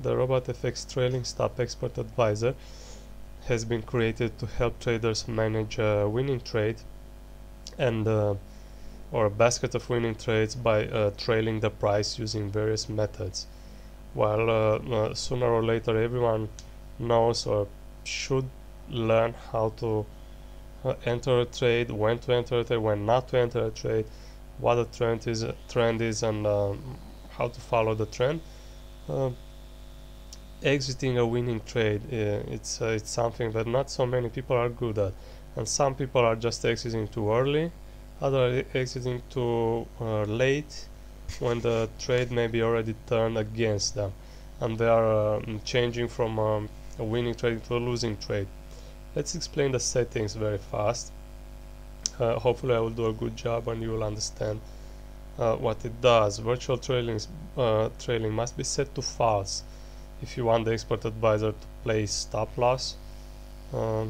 The RobotFX Trailing Stop Expert Advisor has been created to help traders manage a winning trade and or a basket of winning trades by trailing the price using various methods. While sooner or later everyone knows or should learn how to enter a trade, when to enter a trade, when not to enter a trade, what a trend is, and how to follow the trend. Exiting a winning trade, it's something that not so many people are good at, and some people are just exiting too early, others are exiting too late when the trade may be already turned against them, and they are changing from a winning trade to a losing trade. Let's explain the settings very fast. Hopefully I will do a good job and you will understand what it does. Virtual trailing must be set to false if you want the expert advisor to place stop loss. Now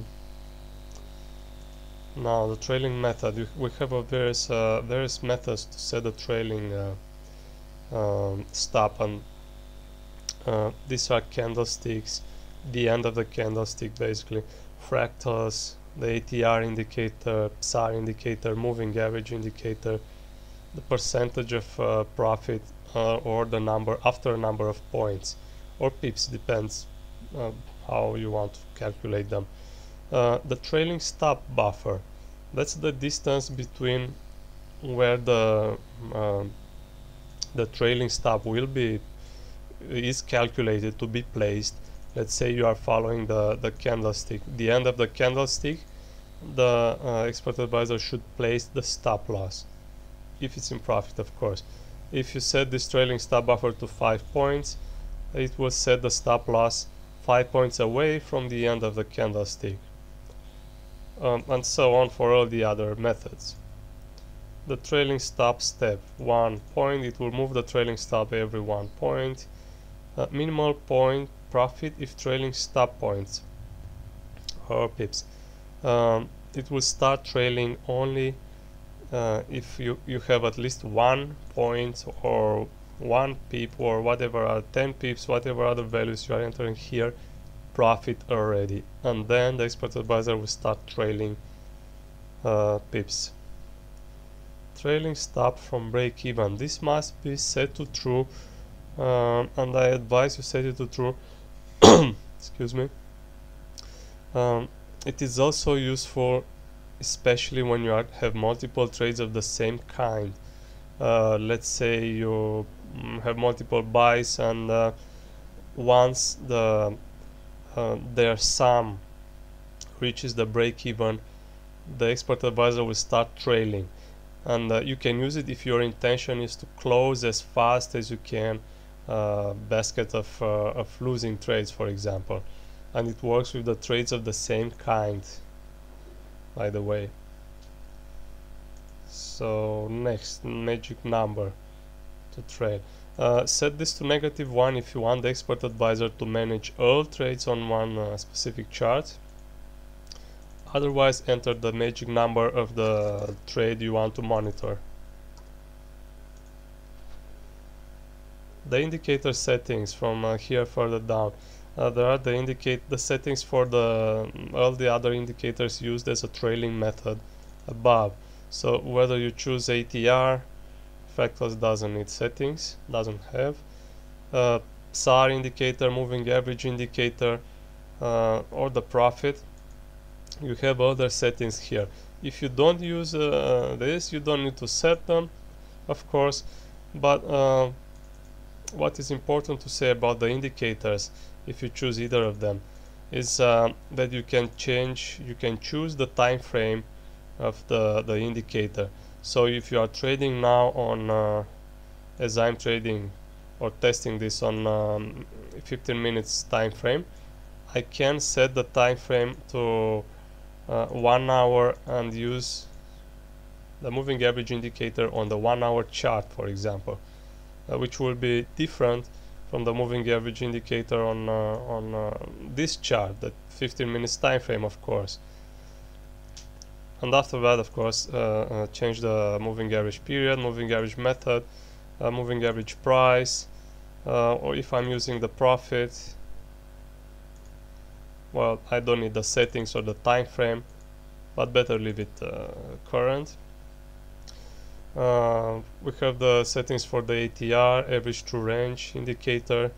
the trailing method, we have a various methods to set a trailing stop, and these are candlesticks, the end of the candlestick basically, fractals, the ATR indicator, PSAR indicator, moving average indicator, the percentage of profit or the number after a number of points or pips, depends how you want to calculate them. The trailing stop buffer, that's the distance between where the trailing stop is calculated to be placed. Let's say you are following the candlestick. The end of the candlestick, the expert advisor should place the stop loss, if it's in profit, of course. If you set this trailing stop buffer to 5 points, it will set the stop loss 5 points away from the end of the candlestick, and so on for all the other methods. The trailing stop step, 1 point, it will move the trailing stop every 1 point. Minimal point profit if trailing stop points or pips. It will start trailing only if you have at least 1 point or 1 pip or whatever, 10 pips, whatever other values you are entering here, profit already, and then the expert advisor will start trailing pips. Trailing stop from break even, this must be set to true, and I advise you set it to true. Excuse me. It is also useful especially when you have multiple trades of the same kind. Let's say you have multiple buys, and once their sum reaches the break even, the expert advisor will start trailing, and you can use it if your intention is to close as fast as you can basket of losing trades, for example, and it works with the trades of the same kind, by the way. So next, magic number to trade. Set this to -1 if you want the expert advisor to manage all trades on one specific chart. Otherwise, enter the magic number of the trade you want to monitor. The indicator settings from here further down. There are the settings for all the other indicators used as a trailing method above. So whether you choose ATR, fractals doesn't need settings, doesn't have. PSAR indicator, moving average indicator, or the profit, you have other settings here. If you don't use this, you don't need to set them, of course, but what is important to say about the indicators, if you choose either of them, is that you can choose the time frame of the indicator. So if you are trading now on as I'm trading or testing this on 15 minutes time frame, I can set the time frame to 1 hour and use the moving average indicator on the 1 hour chart, for example, which will be different from the moving average indicator on this chart, that 15 minutes time frame, of course. And after that, of course, change the moving average period, moving average method, moving average price, or if I'm using the profit, well, I don't need the settings or the time frame, but better leave it current. We have the settings for the ATR, average true range indicator,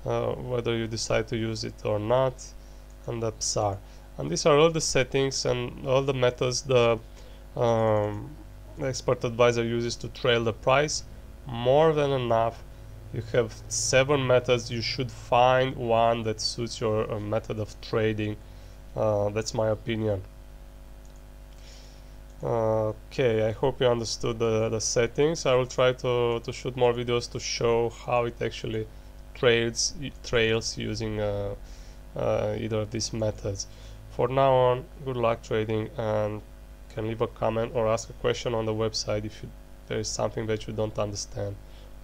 whether you decide to use it or not, and the PSAR. And these are all the settings and all the methods the expert advisor uses to trail the price. More than enough. You have 7 methods. You should find one that suits your method of trading. That's my opinion. Okay, I hope you understood the settings. I will try to shoot more videos to show how it actually trails using either of these methods. For now on, good luck trading, and can leave a comment or ask a question on the website if there is something that you don't understand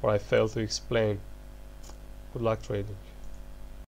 or I fail to explain. Good luck trading.